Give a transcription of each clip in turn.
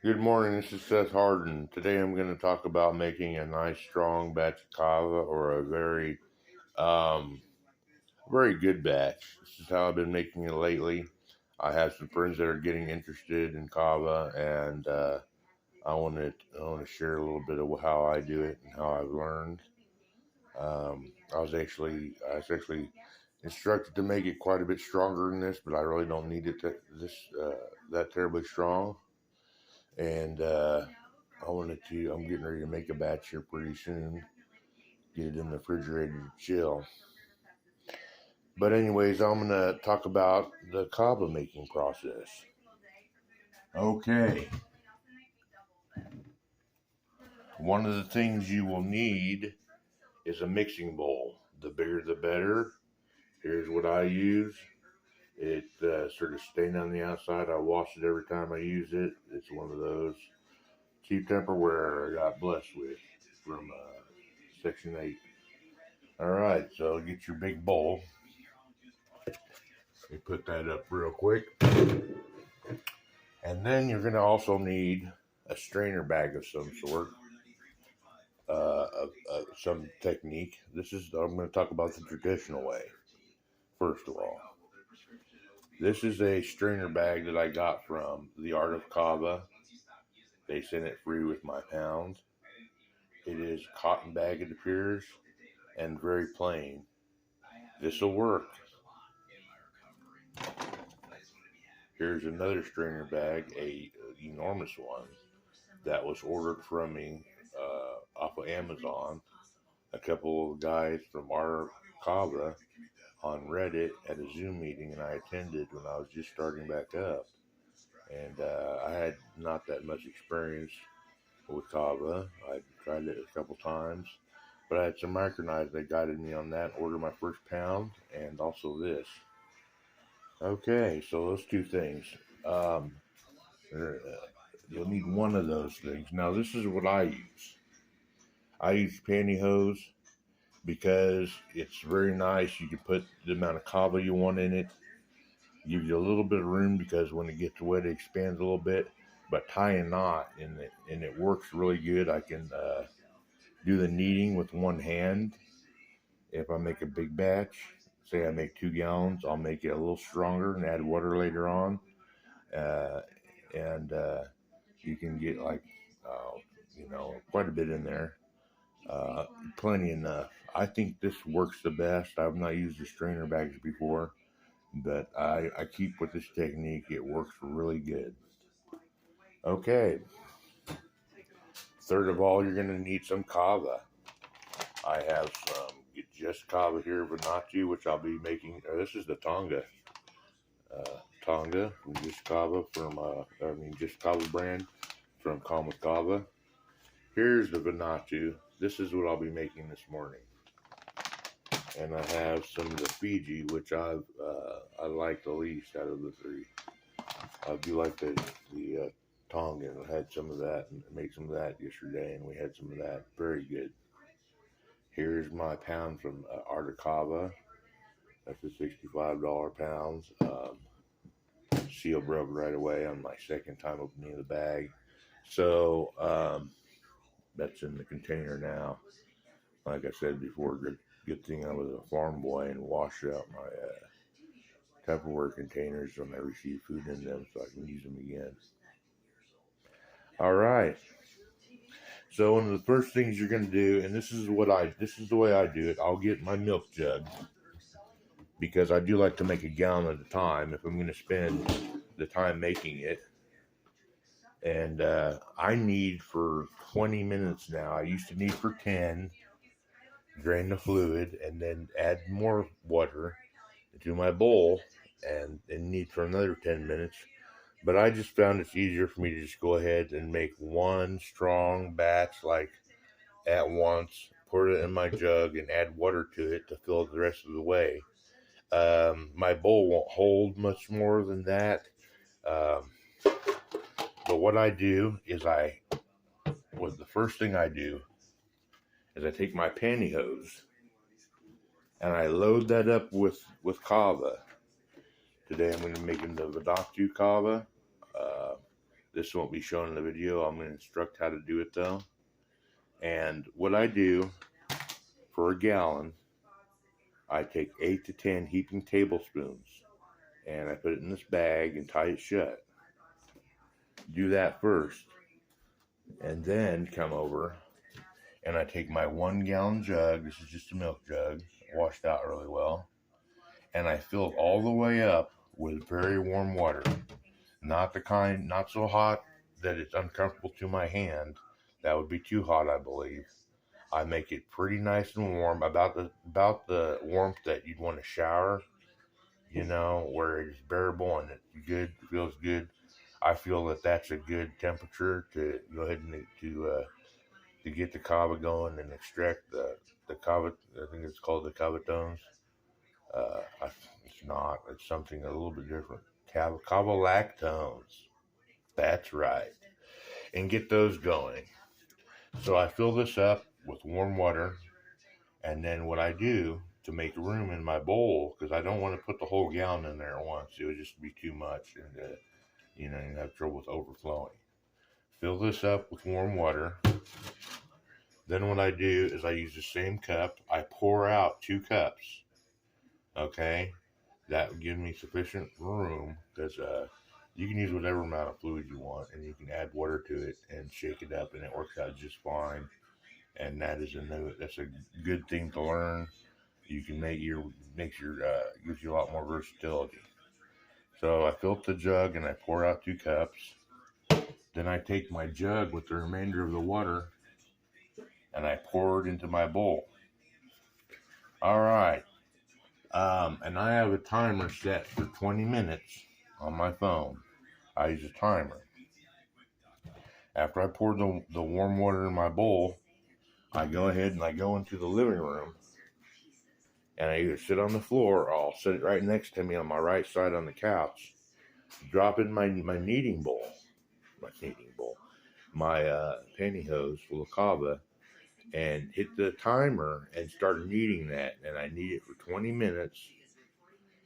Good morning, this is Seth Harden. Today I'm going to talk about making a nice strong batch of kava or a um, very good batch. This is how I've been making it lately. I have some friends that are getting interested in kava, and I want to share a little bit of how I do it and how I've learned. I was actually instructed to make it quite a bit stronger than this, but I really don't need it that terribly strong. And I'm getting ready to make a batch here pretty soon. Get it in the refrigerator to chill. But anyways, I'm gonna talk about the kava making process. Okay, one of the things you will need is a mixing bowl. The bigger the better. Here's what I use. It sort of stained on the outside. I wash it every time I use it. It's one of those cheap Tupperware I got blessed with from Section 8. All right, so get your big bowl. Let me put that up real quick. And then you're going to also need a strainer bag of some sort, some technique. I'm going to talk about the traditional way, first of all. This is a strainer bag that I got from the Art of Kava. They sent it free with my pound. It is a cotton bag, it appears, and very plain. This will work. Here's another strainer bag, a enormous one that was ordered from me off of Amazon. A couple of guys from our kava on Reddit at a Zoom meeting, and I attended when I was just starting back up. And I had not that much experience with kava. I tried it a couple times, but I had some micronized that guided me on that. Ordered my first pound, and also this. Okay, so those two things. Um, you'll need one of those things. Now, this is what I use. I use pantyhose because it's very nice. You can put the amount of kava you want in it. Gives you a little bit of room because when it gets wet, it expands a little bit. But tie a knot in it, and it works really good. I can do the kneading with one hand. If I make a big batch, say I make 2 gallons, I'll make it a little stronger and add water later on. Uh, and You can get uh, quite a bit in there. Uh, Plenty enough. I think this works the best. I've not used the strainer bags before, but I keep with this technique. It works really good. Okay, third of all, you're going to need some kava. I have some just kava here, Vanati, which I'll be making. This is the uh, Tonga from just kava just kava brand from Calm Kava. Here's the Vanatu. This is what I'll be making this morning. And I have some of the Fiji, which I like the least out of the three. I do like the Tongan. I had some of that and made some of that yesterday, and we had some of that. Very good. Here's my pound from Articava. That's a $65 pound. Seal broke right away on my second time opening the bag. So that's in the container now. Like I said before, good thing I was a farm boy and washed out my Tupperware containers when I receive food in them so I can use them again. All right. So one of the first things you're going to do, and this is the way I do it. I'll get my milk jug because I do like to make a gallon at a time if I'm going to spend the time making it. And I need for 20 minutes now. I used to need for 10. Drain the fluid and then add more water into my bowl and need for another 10 minutes. But I just found it's easier for me to just go ahead and make one strong batch like at once, pour it in my jug, and add water to it to fill it the rest of the way. My bowl won't hold much more than that. Um, but what I do is the first thing I do is I take my pantyhose and I load that up with kava. Today I'm going to be making the Vadatu kava. Uh, This won't be shown in the video. I'm going to instruct how to do it though. And what I do for a gallon, I take 8 to 10 heaping tablespoons and I put it in this bag and tie it shut. Do that first. And then come over and I take my 1 gallon jug. This is just a milk jug, washed out really well. And I fill it all the way up with very warm water. Not the kind, not so hot that it's uncomfortable to my hand. That would be too hot, I believe. I make it pretty nice and warm, about the warmth that you'd want to shower, where it's bearable and it's good, feels good. I feel that that's a good temperature to go ahead and to get the kava going and extract the kava. I think it's called the kavatones. It's not. It's something a little bit different. Kava lactones. That's right. And get those going. So I fill this up with warm water, and then what I do to make room in my bowl, because I don't want to put the whole gallon in there at once. It would just be too much, and you have trouble with overflowing. Fill this up with warm water. Then what I do is I use the same cup. I pour out 2 cups. Okay, that would give me sufficient room because you can use whatever amount of fluid you want, and you can add water to it and shake it up, and it works out just fine. And that's a good thing to learn. You can gives you a lot more versatility. So I fill up the jug and I pour out 2 cups. Then I take my jug with the remainder of the water and I pour it into my bowl. All right. And I have a timer set for 20 minutes on my phone. I use a timer. After I pour the warm water in my bowl, I go ahead and I go into the living room and I either sit on the floor or I'll sit right next to me on my right side on the couch, drop in my kneading bowl, my pantyhose full of kava, and hit the timer and start kneading that. And I knead it for 20 minutes,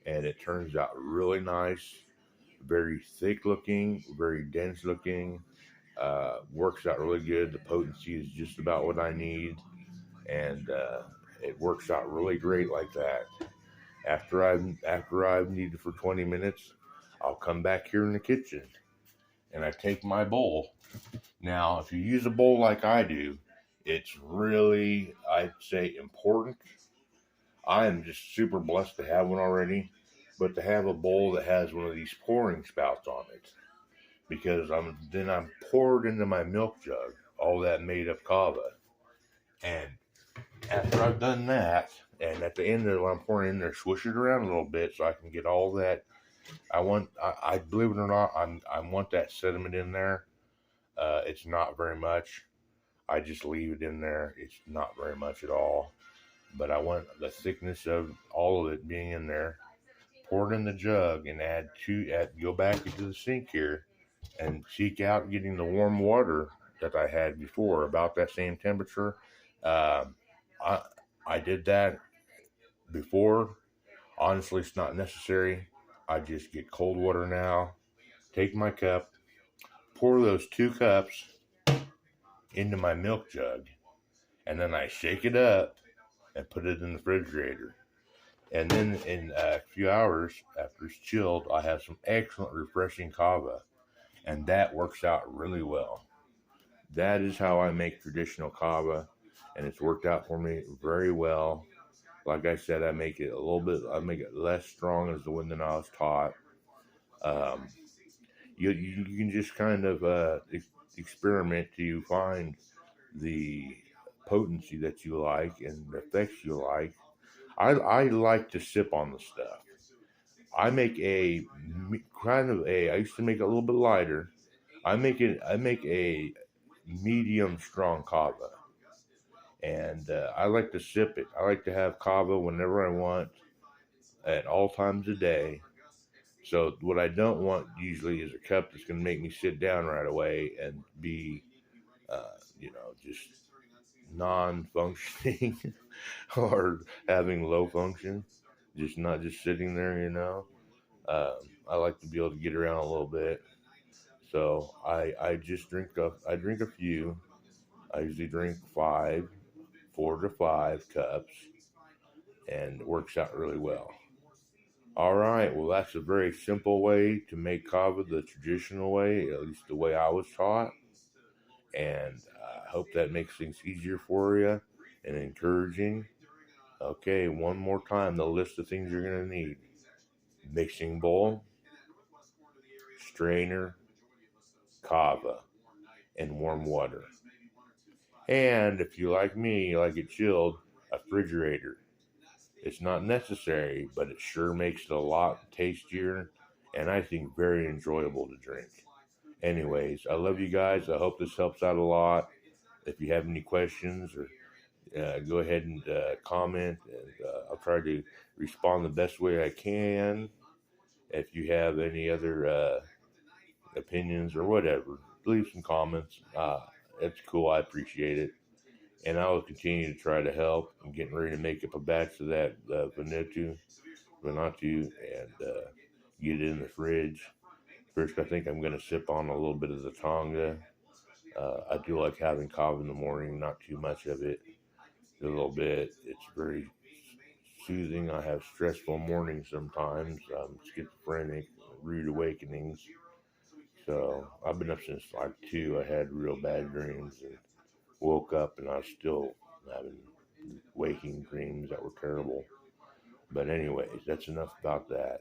and it turns out really nice, very thick looking, very dense looking. Works out really good. The potency is just about what I need, and it works out really great like that. After I've kneaded for 20 minutes, I'll come back here in the kitchen and I take my bowl. Now, if you use a bowl like I do, it's really, I'd say, important. I am just super blessed to have one already, but to have a bowl that has one of these pouring spouts on it, because I'm poured into my milk jug, all that made up kava. And after I've done that, and at the end of what I'm pouring in there, swish it around a little bit so I can get all that. I believe it or not, I want that sediment in there. It's not very much. I just leave it in there. It's not very much at all. But I want the thickness of all of it being in there. Pour it in the jug and go back into the sink here and seek out getting the warm water that I had before, about that same temperature. I did that before. Honestly, it's not necessary. I just get cold water now, take my cup, pour those 2 cups into my milk jug, and then I shake it up and put it in the refrigerator. And then in a few hours after it's chilled, I have some excellent refreshing kava, and that works out really well. That is how I make traditional kava, and it's worked out for me very well. Like I said, I make it less strong as the one that I was taught. You can just kind of experiment till you find the potency that you like and the effects you like. I like to sip on the stuff. I used to make it a little bit lighter. I make a medium strong kava. And I like to sip it. I like to have kava whenever I want, at all times of day. So what I don't want usually is a cup that's going to make me sit down right away and be, just non-functioning or having low function, not just sitting there. I like to be able to get around a little bit. So I just drink a few. I usually drink 4 to 5 cups, and it works out really well. All right, well, that's a very simple way to make kava the traditional way, at least the way I was taught. And I hope that makes things easier for you and encouraging. Okay, one more time, the list of things you're going to need: mixing bowl, strainer, kava, and warm water. And if you like me, you like it chilled, a refrigerator. It's not necessary, but it sure makes it a lot tastier and I think very enjoyable to drink. Anyways, I love you guys. I hope this helps out a lot. If you have any questions, or go ahead and comment, and I'll try to respond the best way I can. If you have any other opinions or whatever, leave some comments. It's cool. I appreciate it. And I will continue to try to help. I'm getting ready to make up a batch of that Venatu, and get it in the fridge. First, I think I'm going to sip on a little bit of the Tonga. I do like having kava in the morning, not too much of it, a little bit. It's very soothing. I have stressful mornings sometimes, schizophrenic, rude awakenings. So I've been up since like 2. I had real bad dreams and woke up and I was still having waking dreams that were terrible. But anyways, that's enough about that.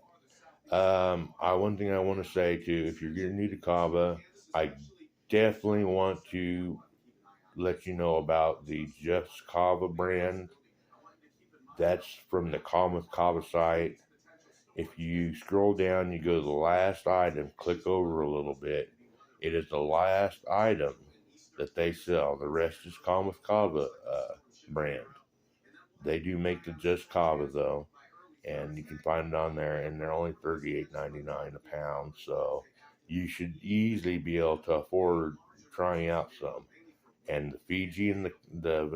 One thing I want to say too, if you're getting new to kava, I definitely want to let you know about the Just Kava brand. That's from the Calm with Kava site. If you scroll down, you go to the last item, click over a little bit. It is the last item that they sell. The rest is Calm with Kava brand. They do make the Just Kava though, and you can find it on there, and they're only $38.99 a pound. So you should easily be able to afford trying out some. And the Fiji and the the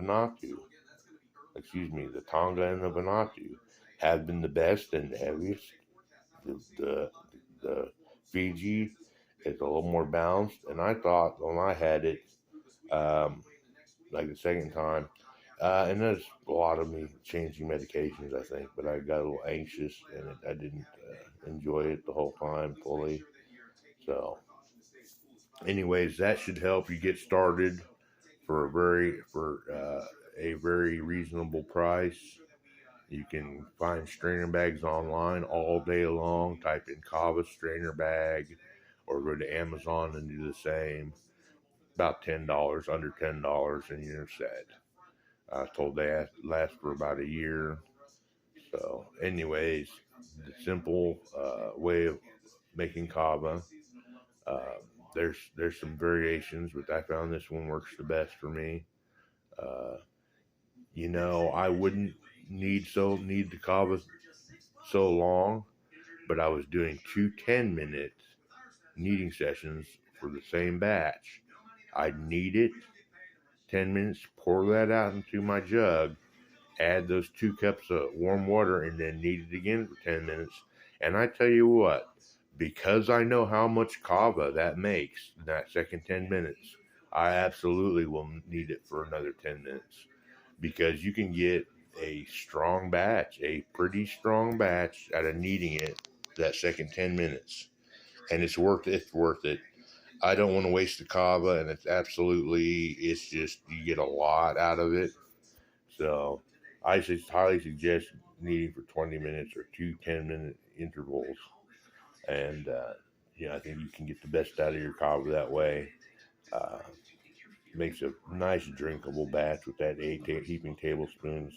Tonga and the Vanuatu have been the best and the heaviest. The Fiji is a little more balanced, and I thought when I had it, like the second time, and there's a lot of me changing medications, I think, but I got a little anxious and I didn't enjoy it the whole time fully. So, anyways, that should help you get started for a very reasonable price. You can find strainer bags online all day long. Type in kava strainer bag, or go to Amazon and do the same. About $10, under $10, and you're set. I was told they last for about a year. So, anyways, the simple way of making kava. Uh, there's some variations, but I found this one works the best for me. Uh, I wouldn't need the kava so long, but I was doing 2 10-minute kneading sessions for the same batch. I'd knead it 10 minutes, pour that out into my jug, add those 2 cups of warm water, and then knead it again for 10 minutes. And I tell you what, because I know how much kava that makes in that second 10 minutes, I absolutely will knead it for another 10 minutes, because you can get a pretty strong batch out of kneading it that second 10 minutes. And it's worth it. It's worth it. I don't want to waste the kava, and it's just, you get a lot out of it. So I just highly suggest kneading for 20 minutes or 2 10-minute intervals. And, I think you can get the best out of your kava that way. Uh, Makes a nice drinkable batch with that 8 heaping tablespoons.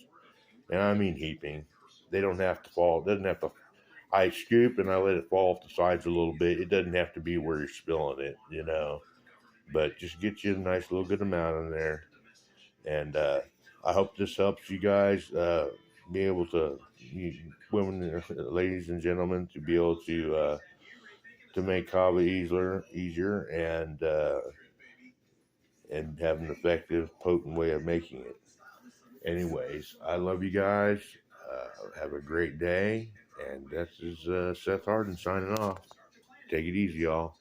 And I mean heaping. They don't have to fall. It doesn't have to. I scoop and I let it fall off the sides a little bit. It doesn't have to be where you're spilling it. But just get you a nice little good amount in there. And I hope this helps you guys be able to, women, ladies and gentlemen, to be able to make kava easier, and have an effective, potent way of making it. Anyways, I love you guys. Have a great day. And this is Seth Harden signing off. Take it easy, y'all.